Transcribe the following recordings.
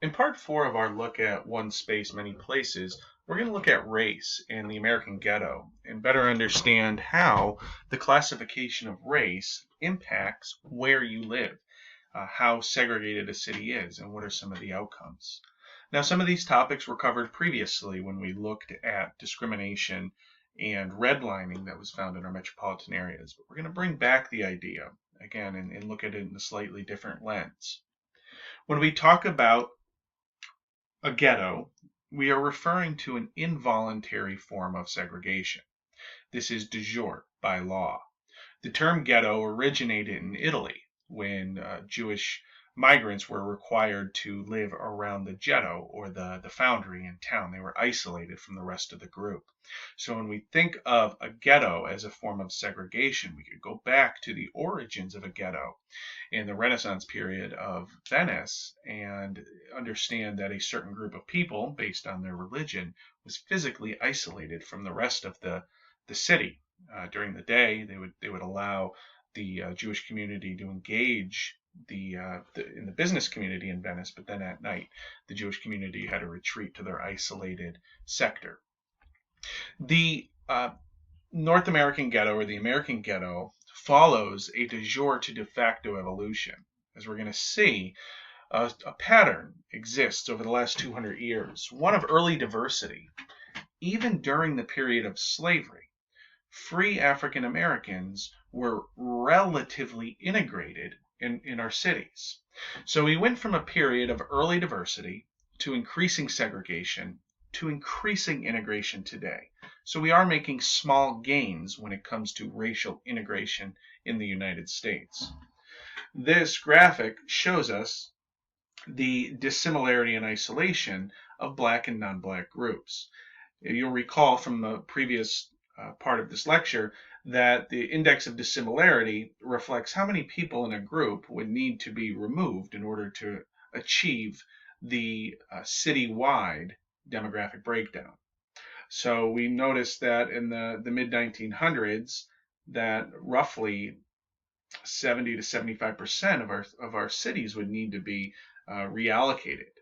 In part four of our look at One Space, Many Places, we're going to look at race in the American ghetto and better understand how the classification of race impacts where you live, how segregated a city is, and what are some of the outcomes. Now, some of these topics were covered previously when we looked at discrimination and redlining that was found in our metropolitan areas, but we're going to bring back the idea again and look at it in a slightly different lens. When we talk about a ghetto, we are referring to an involuntary form of segregation. This is de jure by law. The term ghetto originated in Italy when Jewish migrants were required to live around the ghetto or the foundry in town. They were isolated from the rest of the group. So when we think of a ghetto as a form of segregation, we could go back to the origins of a ghetto in the Renaissance period of Venice and understand that a certain group of people, based on their religion, was physically isolated from the rest of the city. During the day, they would allow the Jewish community to engage in the business community in Venice, but then at night, the Jewish community had to retreat to their isolated sector. The North American ghetto or the American ghetto follows a de jure to de facto evolution. As we're going to see, a pattern exists over the last 200 years, one of early diversity. Even during the period of slavery, free African Americans were relatively integrated in our cities. So we went from a period of early diversity to increasing segregation to increasing integration today. So we are making small gains when it comes to racial integration in the United States. This graphic shows us the dissimilarity and isolation of black and non-black groups. You'll recall from the previous part of this lecture that the index of dissimilarity reflects how many people in a group would need to be removed in order to achieve the citywide demographic breakdown. So we noticed that in the mid 1900s that roughly 70 to 75% of our cities would need to be reallocated.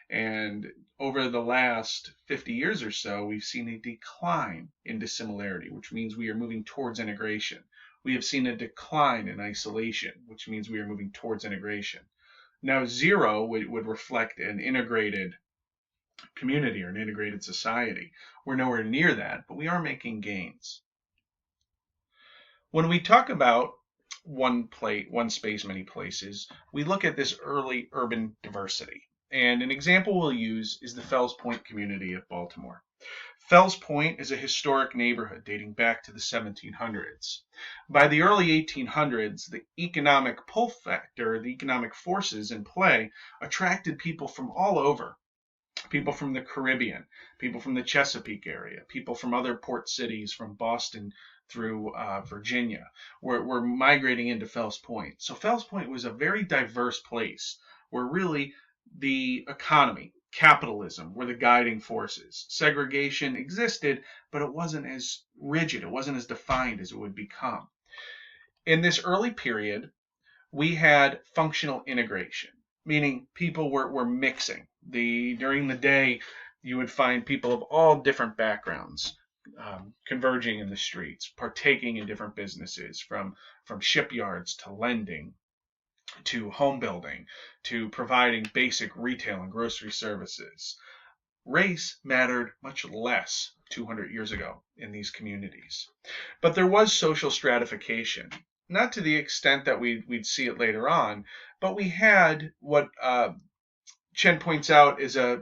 And over the last 50 years or so, we've seen a decline in dissimilarity, which means we are moving towards integration. We have seen a decline in isolation, which means we are moving towards integration. Now, zero would reflect an integrated community or an integrated society. We're nowhere near that, but we are making gains. When we talk about one space, many places, we look at this early urban diversity. And an example we'll use is the Fells Point community of Baltimore. Fells Point is a historic neighborhood dating back to the 1700s. By the early 1800s, the economic pull factor, the economic forces in play, attracted people from all over. People from the Caribbean, people from the Chesapeake area, people from other port cities, from Boston through Virginia, were migrating into Fells Point. So Fells Point was a very diverse place where really the economy, capitalism were the guiding forces. Segregation existed, but it wasn't as rigid, it wasn't as defined as it would become. In this early period, we had functional integration, meaning people were mixing. During the day, you would find people of all different backgrounds converging in the streets, partaking in different businesses, from shipyards to lending, to home building, to providing basic retail and grocery services. Race mattered much less 200 years ago in these communities. But there was social stratification, not to the extent that we'd see it later on, but we had what Chen points out is a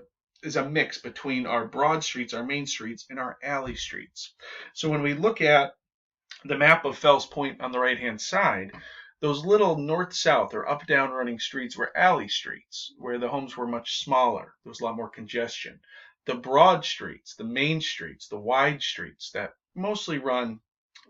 mix between our broad streets, our main streets, and our alley streets. So when we look at the map of Fells Point on the right-hand side, those little north-south or up-down running streets were alley streets, where the homes were much smaller. There was a lot more congestion. The broad streets, the main streets, the wide streets that mostly run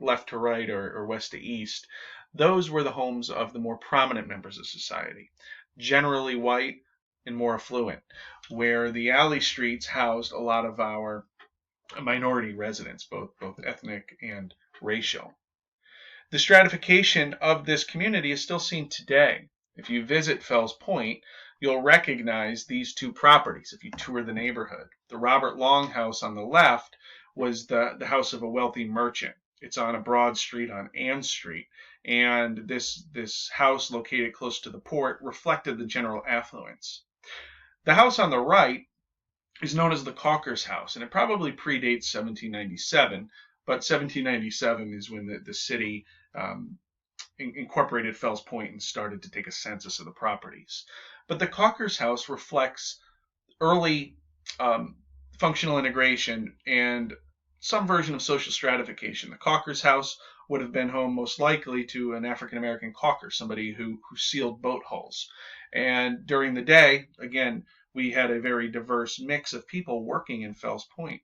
left to right or west to east, those were the homes of the more prominent members of society, generally white and more affluent, where the alley streets housed a lot of our minority residents, both ethnic and racial. The stratification of this community is still seen today. If you visit Fells Point, you'll recognize these two properties if you tour the neighborhood. The Robert Long house on the left was the house of a wealthy merchant. It's on a broad street on Ann Street, and this house located close to the port reflected the general affluence. The house on the right is known as the Caulker's House, and it probably predates 1797, but 1797 is when the city incorporated Fells Point and started to take a census of the properties. But the Caulker's House reflects early functional integration and some version of social stratification. The Caulker's House would have been home most likely to an African American caulker, somebody who sealed boat hulls. And during the day, again, we had a very diverse mix of people working in Fells Point.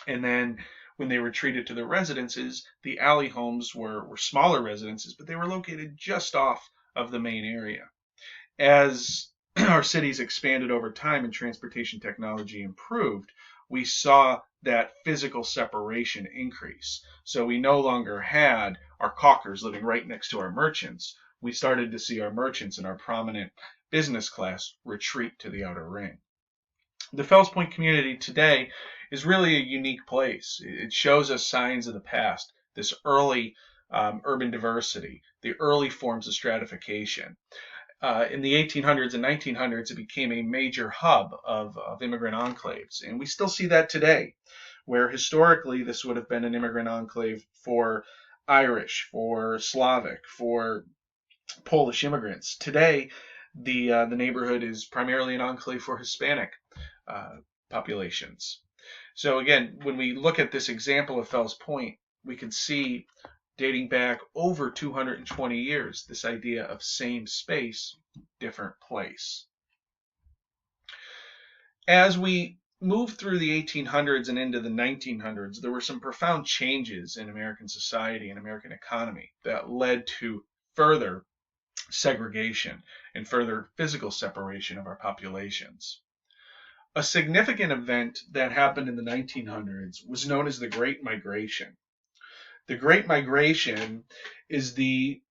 And then when they retreated to their residences, the alley homes were smaller residences, but they were located just off of the main area. As our cities expanded over time and transportation technology improved, we saw that physical separation increase. So we no longer had our caulkers living right next to our merchants. We started to see our merchants and our prominent business class retreat to the outer ring. The Fells Point community today is really a unique place. It shows us signs of the past, this early urban diversity, the early forms of stratification. In the 1800s and 1900s, it became a major hub of immigrant enclaves. And we still see that today, where historically this would have been an immigrant enclave for Irish, for Slavic, for Polish immigrants. Today, the neighborhood is primarily an enclave for Hispanic populations. So again, when we look at this example of Fells Point, we can see dating back over 220 years, this idea of same space, different place. As we move through the 1800s and into the 1900s, there were some profound changes in American society and American economy that led to further segregation and further physical separation of our populations. A significant event that happened in the 1900s was known as the Great Migration. The Great Migration is the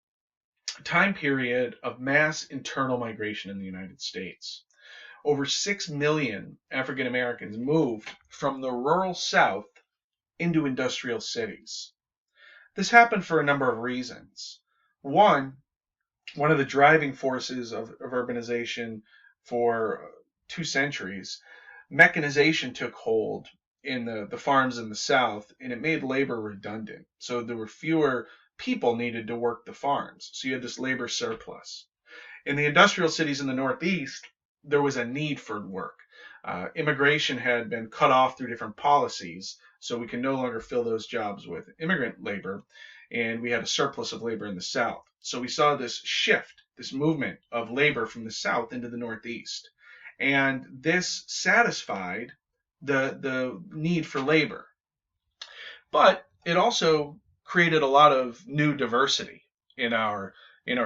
time period of mass internal migration in the United States. Over 6 million African Americans moved from the rural South into industrial cities. This happened for a number of reasons. One of the driving forces of urbanization for 2 centuries, mechanization took hold in the farms in the South, and it made labor redundant. So there were fewer people needed to work the farms. So you had this labor surplus. In the industrial cities in the Northeast, there was a need for work. Immigration had been cut off through different policies, so we can no longer fill those jobs with immigrant labor, and we had a surplus of labor in the South. So we saw this shift, this movement of labor from the South into the Northeast. And this satisfied the need for labor. But it also created a lot of new diversity in our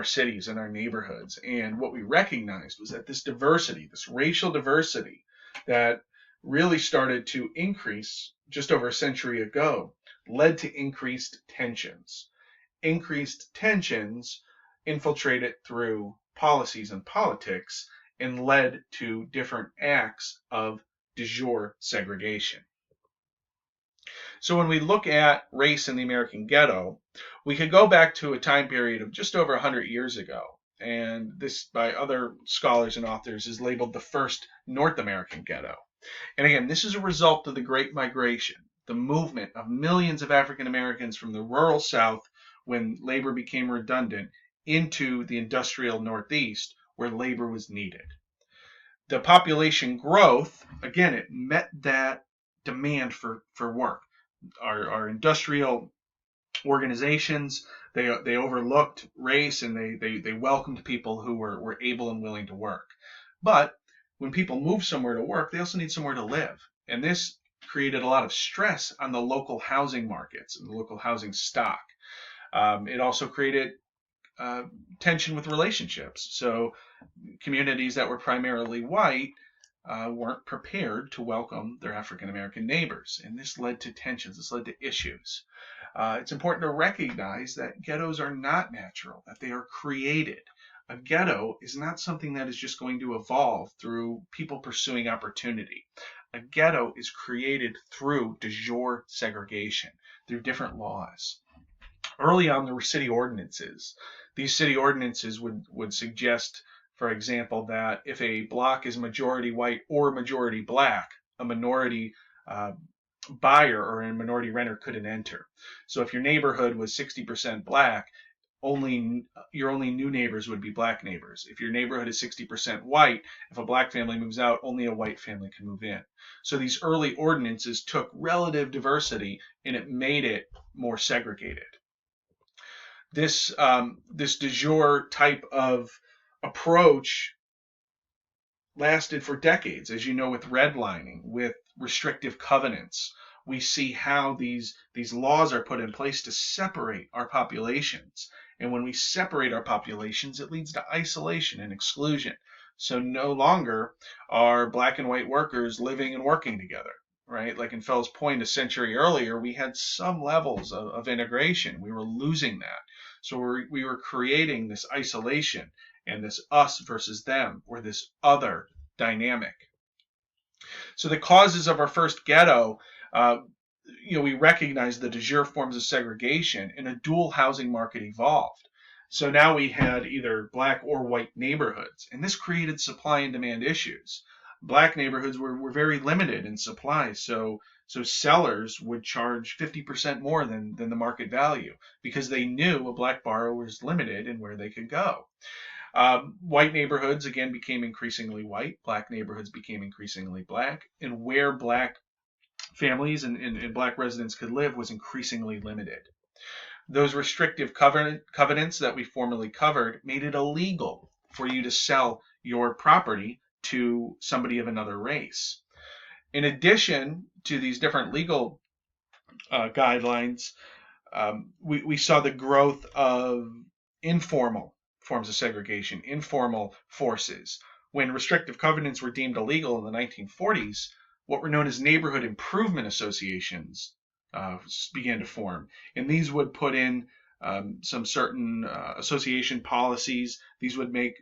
cities and our neighborhoods. And what we recognized was that this diversity, this racial diversity that really started to increase just over a century ago, led to increased tensions. Increased tensions infiltrated through policies and politics and led to different acts of de jure segregation. So when we look at race in the American ghetto, we could go back to a time period of just over 100 years ago. And this, by other scholars and authors, is labeled the first North American ghetto. And again, this is a result of the Great Migration, the movement of millions of African Americans from the rural South, when labor became redundant, into the industrial Northeast, where labor was needed. The population growth, again, it met that demand for work. Our industrial organizations, they overlooked race, and they welcomed people who were able and willing to work. But when people move somewhere to work, they also need somewhere to live. And this created a lot of stress on the local housing markets and the local housing stock. It also created tension with relationships. So communities that were primarily white weren't prepared to welcome their African American neighbors. And this led to tensions, this led to issues. It's important to recognize that ghettos are not natural, that they are created. A ghetto is not something that is just going to evolve through people pursuing opportunity. A ghetto is created through de jure segregation, through different laws. Early on, there were city ordinances. These city ordinances would suggest, for example, that if a block is majority white or majority black, a minority uh, buyer or a minority renter couldn't enter. So if your neighborhood was 60% black, only your only new neighbors would be black neighbors. If your neighborhood is 60% white, if a black family moves out, only a white family can move in. So these early ordinances took relative diversity and it made it more segregated. This de jure type of approach lasted for decades, as you know, with redlining, with restrictive covenants. We see how these laws are put in place to separate our populations. And when we separate our populations, it leads to isolation and exclusion. So no longer are black and white workers living and working together, right? Like in Fells Point a century earlier, we had some levels of integration. We were losing that. So we were creating this isolation and this us versus them, or this other dynamic. So the causes of our first ghetto, we recognize the de jure forms of segregation, and a dual housing market evolved. So now we had either black or white neighborhoods, and this created supply and demand issues. Black neighborhoods were very limited in supply, so sellers would charge 50% more than the market value because they knew a black borrower was limited in where they could go. White neighborhoods, again, became increasingly white. Black neighborhoods became increasingly black. And where black families and black residents could live was increasingly limited. Those restrictive covenants that we formerly covered made it illegal for you to sell your property to somebody of another race. In addition to these different legal guidelines, we saw the growth of informal forms of segregation, informal forces. When restrictive covenants were deemed illegal in the 1940s, what were known as neighborhood improvement associations began to form. And these would put in some certain association policies. These would make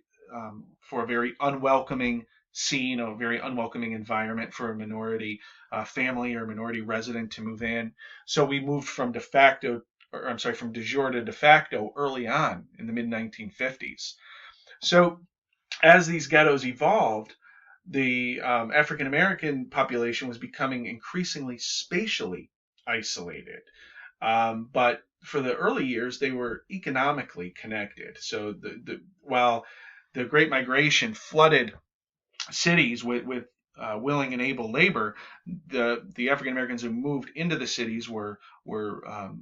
for a very unwelcoming scene, a very unwelcoming environment for a minority family or minority resident to move in. So we moved from from de jure to de facto early on in the mid-1950s. So as these ghettos evolved, the African American population was becoming increasingly spatially isolated. But for the early years, they were economically connected. So while the Great Migration flooded cities with willing and able labor, the African Americans who moved into the cities were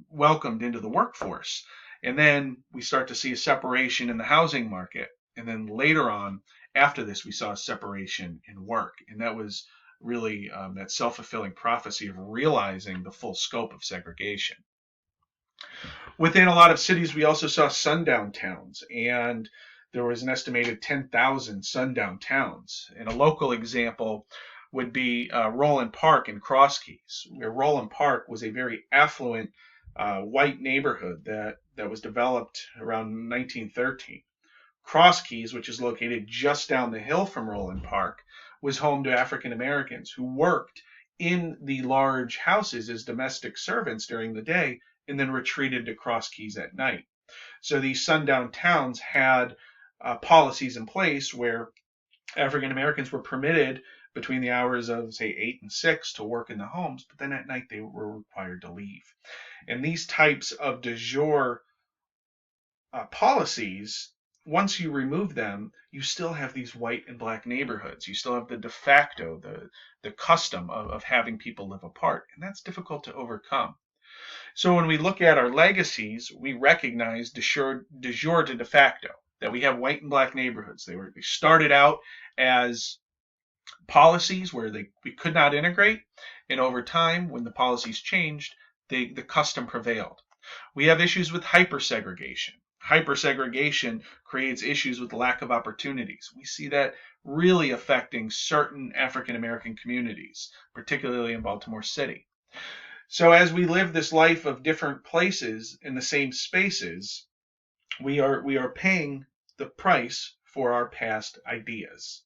welcomed into the workforce. And then we start to see a separation in the housing market. And then later on, after this, we saw a separation in work. And that was really that self-fulfilling prophecy of realizing the full scope of segregation. Within a lot of cities, we also saw sundown towns, and there was an estimated 10,000 sundown towns. And a local example would be Roland Park in Cross Keys, where Roland Park was a very affluent white neighborhood that was developed around 1913. Cross Keys, which is located just down the hill from Roland Park, was home to African Americans who worked in the large houses as domestic servants during the day and then retreated to Cross Keys at night. So these sundown towns had policies in place where African Americans were permitted between the hours of, say, 8 and 6 to work in the homes, but then at night they were required to leave. And these types of de jure policies, once you remove them, you still have these white and black neighborhoods. You still have the de facto, the custom of having people live apart, and that's difficult to overcome. So when we look at our legacies, we recognize de jure to de facto, that we have white and black neighborhoods. They started out as policies where we could not integrate, and over time, when the policies changed, the custom prevailed. We have issues with hypersegregation. Hypersegregation creates issues with lack of opportunities. We see that really affecting certain African American communities, particularly in Baltimore City. So as we live this life of different places in the same spaces, we are paying the price for our past ideas.